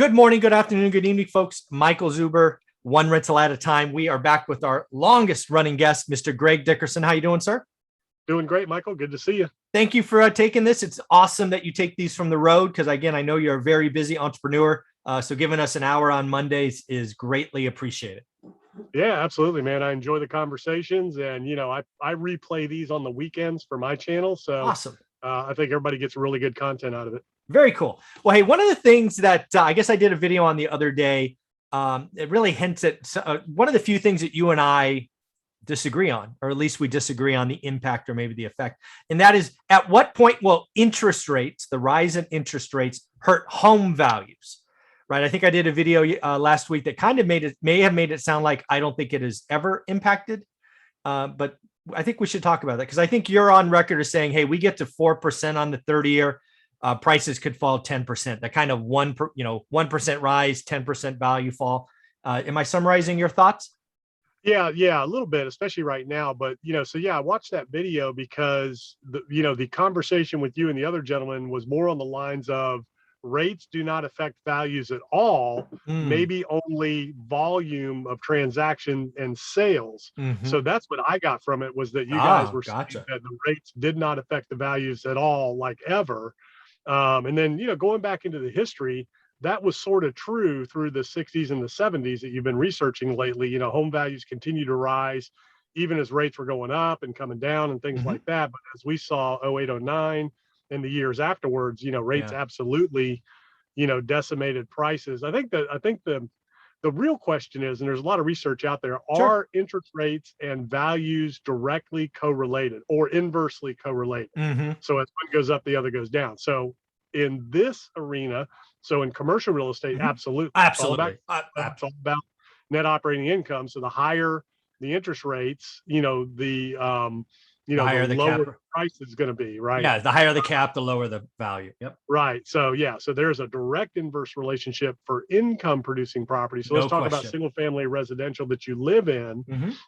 Good morning, good afternoon, good evening, folks. Michael Zuber, one rental at a time. We are back with our longest running guest, Mr. Greg Dickerson. How you doing, sir? Doing great, Michael. Good to see you. Thank you for taking this. It's awesome that you take these from the road because, again, I know you're a very busy entrepreneur. So giving us an hour on Mondays is greatly appreciated. Yeah, absolutely, man. I enjoy the conversations, and I replay these on the weekends for my channel. So Awesome. I think everybody gets really good content out of it. Very cool. Well, hey, one of the things that I guess I did a video on the other day, it really hints at one of the few things that you and I disagree on, or at least we disagree on the impact or maybe the effect. And that is, at what point will interest rates, the rise in interest rates, hurt home values? Right. I think I did a video last week that kind of may have made it sound like I don't think it has ever impacted. But I think we should talk about that because I think you're on record as saying, hey, we get to 4% on the 30-year. Prices could fall 10%. That kind of 1% rise, 10% value fall. Am I summarizing your thoughts? Yeah, a little bit, especially right now. But I watched that video because the conversation with you and the other gentleman was more on the lines of rates do not affect values at all, maybe only volume of transaction and sales. So that's what I got from it, was that you guys were saying that the rates did not affect the values at all, like ever. And then, going back into the history, that was sort of true through the 60s and the 70s that you've been researching lately. Home values continue to rise, even as rates were going up and coming down and things like that. But as we saw 08, 09 and the years afterwards, rates absolutely, decimated prices. I think the real question is, and there's a lot of research out there, are interest rates and values directly correlated or inversely correlated? So as one goes up, the other goes down. So in this arena, so in commercial real estate, absolutely. It's all about net operating income. So the higher the interest rates, the higher the lower cap price is going to be, right? Yeah, the higher the cap, the lower the value. Yep. Right. So so there's a direct inverse relationship for income producing property. So let's talk about single family residential that you live in.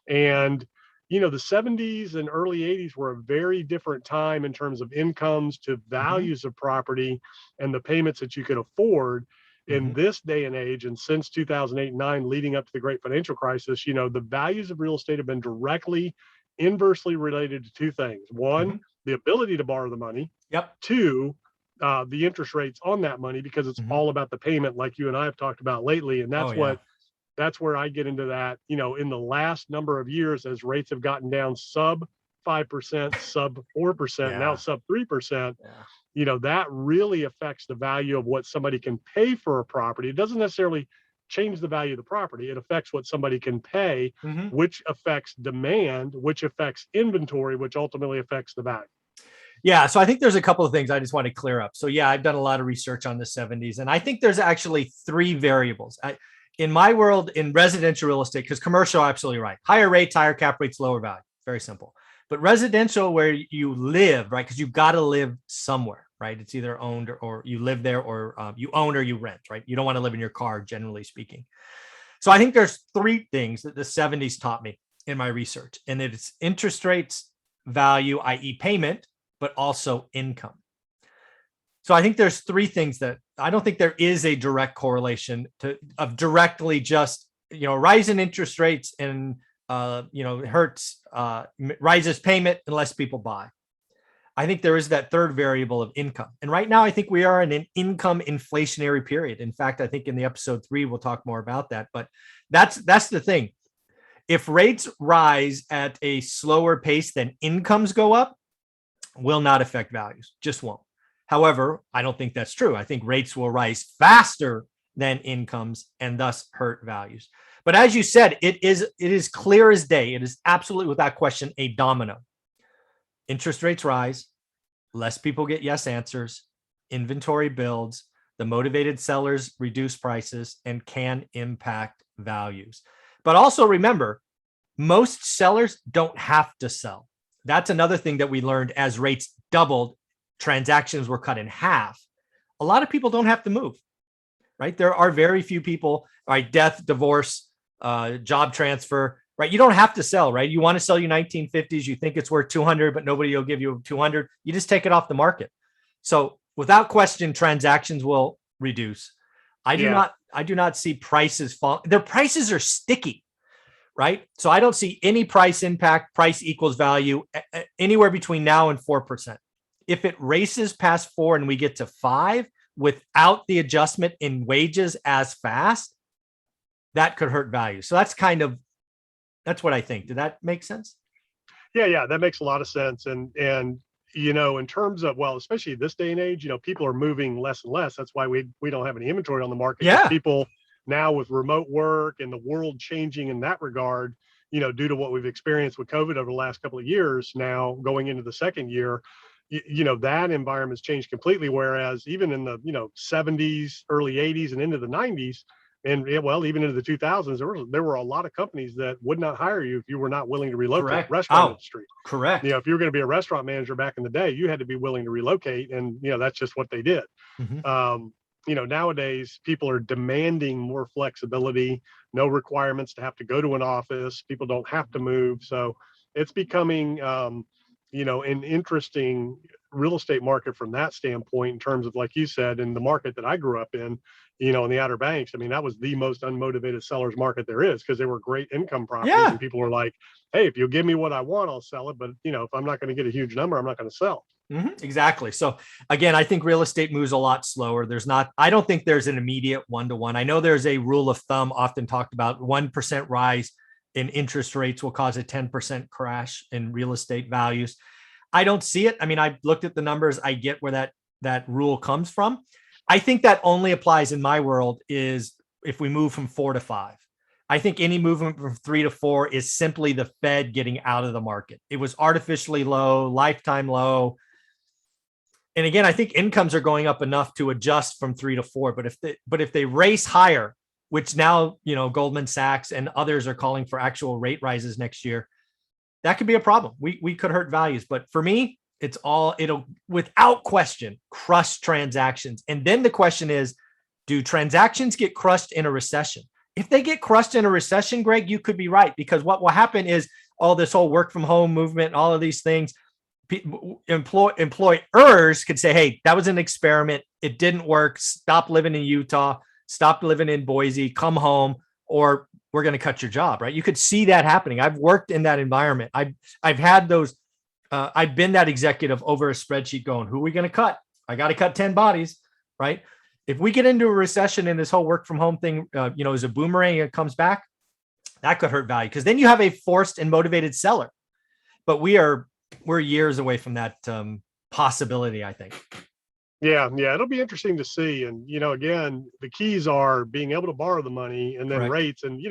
And the 70s and early 80s were a very different time in terms of incomes to values of property and the payments that you could afford. In this day and age, and since 2008 and 9 leading up to the great financial crisis, the values of real estate have been directly inversely related to two things. One, the ability to borrow the money. Two, the interest rates on that money, because it's all about the payment, like you and I have talked about lately. And that's where I get into that, in the last number of years, as rates have gotten down sub 5%, sub 4%, now sub 3%, that really affects the value of what somebody can pay for a property. It doesn't necessarily change the value of the property. It affects what somebody can pay, which affects demand, which affects inventory, which ultimately affects the value. Yeah. So I think there's a couple of things I just want to clear up. So I've done a lot of research on the 70s, and I think there's actually three variables. In my world, in residential real estate, because commercial, absolutely right. Higher rates, higher cap rates, lower value. Very simple. But residential, where you live, right? Because you've got to live somewhere, right? It's either owned or you live there, or you own or you rent, right? You don't want to live in your car, generally speaking. So I think there's three things that the 70s taught me in my research, and it's interest rates, value, i.e. payment, but also income. So I think there's three things that I don't think there is a direct correlation of directly just, rise in interest rates and, hurts, rises payment unless people buy. I think there is that third variable of income. And right now, I think we are in an income inflationary period. In fact, I think in the episode 3, we'll talk more about that. But that's the thing. If rates rise at a slower pace than incomes go up, will not affect values, just won't. However, I don't think that's true. I think rates will rise faster than incomes and thus hurt values. But as you said, it is clear as day. It is absolutely, without question, a domino. Interest rates rise, less people get yes answers, inventory builds, the motivated sellers reduce prices and can impact values. But also remember, most sellers don't have to sell. That's another thing that we learned as rates doubled, transactions were cut in half. A lot of people don't have to move, right? There are very few people, right? Death, divorce, job transfer, right? You don't have to sell, right? You want to sell your 1950s, you think it's worth 200, but nobody will give you 200. You just take it off the market. So without question, transactions will reduce. Yeah. I do not see prices fall. Their prices are sticky, right? So I don't see any price impact, price equals value anywhere between now and 4%. If it races past 4 and we get to 5 without the adjustment in wages as fast, that could hurt value. So that's what I think. Did that make sense? Yeah, that makes a lot of sense. And in terms of, well, especially this day and age, people are moving less and less. That's why we don't have any inventory on the market. Yeah. People now, with remote work and the world changing in that regard, due to what we've experienced with COVID over the last couple of years, now going into the second year, that environment's changed completely. Whereas even in the 70s, early 80s, and into the 90s, and well, even into the 2000s, there were a lot of companies that would not hire you if you were not willing to relocate. Correct. Restaurant industry. Correct. If you were going to be a restaurant manager back in the day, you had to be willing to relocate, and that's just what they did. Mm-hmm. Nowadays people are demanding more flexibility, no requirements to have to go to an office. People don't have to move. So it's becoming, an interesting real estate market from that standpoint, in terms of, like you said, in the market that I grew up in the Outer Banks. I mean, that was the most unmotivated sellers market there is, because they were great income properties. Yeah. And people were like, hey, if you'll give me what I want, I'll sell it. But, if I'm not going to get a huge number, I'm not going to sell. Mm-hmm. Exactly. So again, I think real estate moves a lot slower. I don't think there's an immediate one-to-one. I know there's a rule of thumb often talked about: 1% rise in interest rates will cause a 10% crash in real estate values. I don't see it. I mean, I looked at the numbers. I get where that rule comes from. I think that only applies in my world is if we move from 4 to 5. I think any movement from 3 to 4 is simply the Fed getting out of the market. It was artificially low, lifetime low. And again, I think incomes are going up enough to adjust from 3 to 4. But if they race higher, which now, Goldman Sachs and others are calling for actual rate rises next year, that could be a problem. We could hurt values. But for me, it'll without question crush transactions. And then the question is, do transactions get crushed in a recession? If they get crushed in a recession, Greg, you could be right, because what will happen is all this whole work from home movement, all of these things, employers could say, hey, that was an experiment. It didn't work. Stop living in Utah, stop living in Boise, come home, or we're going to cut your job, right? You could see that happening. I've worked in that environment. I've had those. I've been that executive over a spreadsheet going, who are we going to cut? I got to cut 10 bodies, right? If we get into a recession and this whole work from home thing, is a boomerang, it comes back, that could hurt value, because then you have a forced and motivated seller. But we're years away from that possibility, I think. Yeah, it'll be interesting to see. And, again, the keys are being able to borrow the money, and then Correct. rates. And,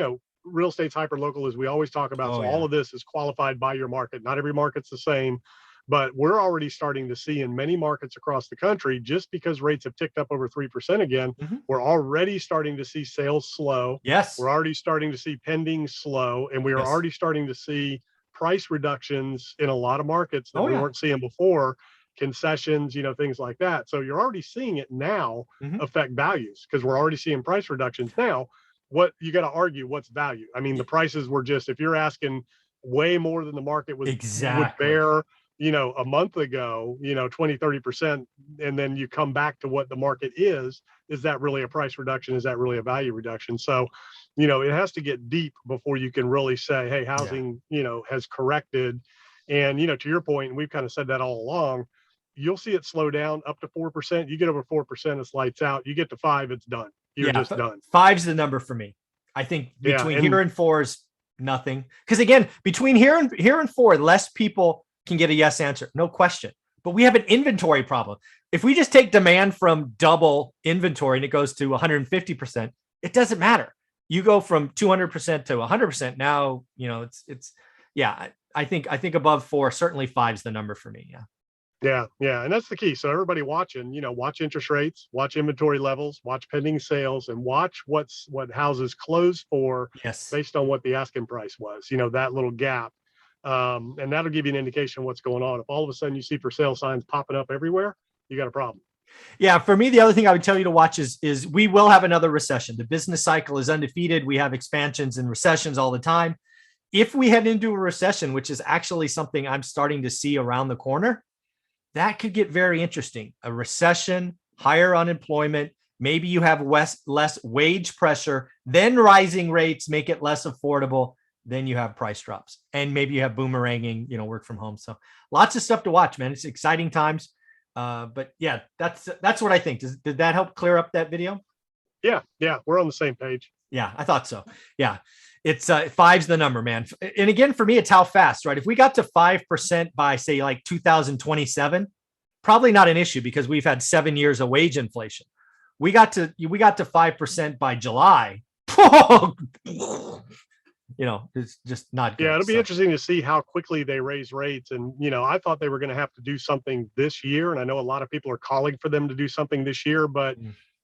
real estate's hyper local, as we always talk about. Oh, so yeah. all of this is qualified by your market. Not every market's the same, but we're already starting to see in many markets across the country, just because rates have ticked up over 3% again, Mm-hmm. we're already starting to see sales slow. Yes. We're already starting to see pending slow, and we are already starting to see price reductions in a lot of markets that we weren't seeing before. Concessions, things like that. So you're already seeing it now affect values, because we're already seeing price reductions now. What you got to argue, what's value? I mean, the prices were just, if you're asking way more than the market would bear, a month ago, 20, 30%, and then you come back to what the market is that really a price reduction? Is that really a value reduction? So, it has to get deep before you can really say, hey, housing, has corrected. And, to your point, and we've kind of said that all along, you'll see it slow down up to 4%. You get over 4%, it's lights out. You get to 5, it's done. You're just done. 5's the number for me. I think between here and 4 is nothing. Because again, between here and 4, less people can get a yes answer, no question. But we have an inventory problem. If we just take demand from double inventory and it goes to 150%, it doesn't matter. You go from 200% to 100%. Now, I think above 4, certainly 5's the number for me. Yeah. And that's the key. So everybody watching, watch interest rates, watch inventory levels, watch pending sales, and watch what houses close for based on what the asking price was, that little gap. And that'll give you an indication of what's going on. If all of a sudden you see for sale signs popping up everywhere, you got a problem. Yeah. For me, the other thing I would tell you to watch is we will have another recession. The business cycle is undefeated. We have expansions and recessions all the time. If we head into a recession, which is actually something I'm starting to see around the corner, that could get very interesting. A recession, higher unemployment, Maybe you have less wage pressure, then rising rates make it less affordable. Then you have price drops, and maybe you have boomeranging, work from home. So lots of stuff to watch, man. It's exciting times. But yeah, that's what I think. Did that help clear up that video? Yeah, we're on the same page. Yeah, I thought so. Yeah, it's 5's the number, man. And again, for me, it's how fast, right? If we got to 5% by say like 2027, probably not an issue because we've had 7 years of wage inflation. We got to 5% by July. It's just not good. Yeah, it'll be interesting to see how quickly they raise rates. And, I thought they were going to have to do something this year. And I know a lot of people are calling for them to do something this year, but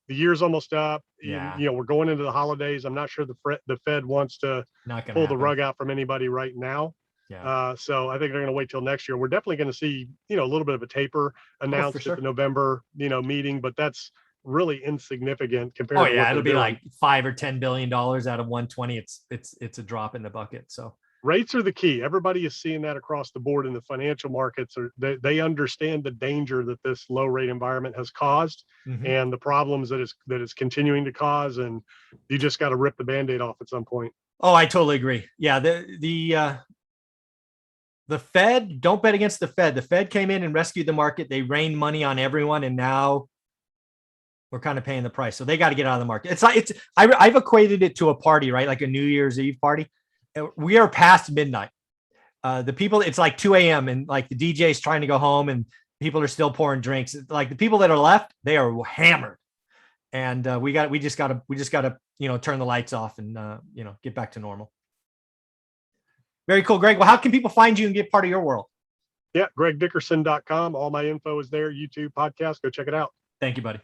the year's almost up. Yeah. We're going into the holidays. I'm not sure the Fed wants to pull the rug out from anybody right now. Yeah. So I think they're going to wait till next year. We're definitely going to see, a little bit of a taper announced at the November, meeting, but that's really insignificant compared to what it'll be like $5 or $10 billion out of 120. It's a drop in the bucket. So rates are the key. Everybody is seeing that across the board in the financial markets. They understand the danger that this low rate environment has caused and the problems that it's continuing to cause. And you just got to rip the Band-Aid off at some point. Oh, I totally agree. Yeah. The Fed, don't bet against the Fed. The Fed came in and rescued the market. They rained money on everyone. And now we're kind of paying the price. So they got to get out of the market. I've equated it to a party, right? Like a New Year's Eve party. We are past midnight. The people, it's like 2 a.m. and like the DJ's trying to go home and people are still pouring drinks. Like the people that are left, they are hammered. And we just got to, turn the lights off and, get back to normal. Very cool, Greg. Well, how can people find you and get part of your world? Yeah, gregdickerson.com. All my info is there. YouTube, podcast. Go check it out. Thank you, buddy.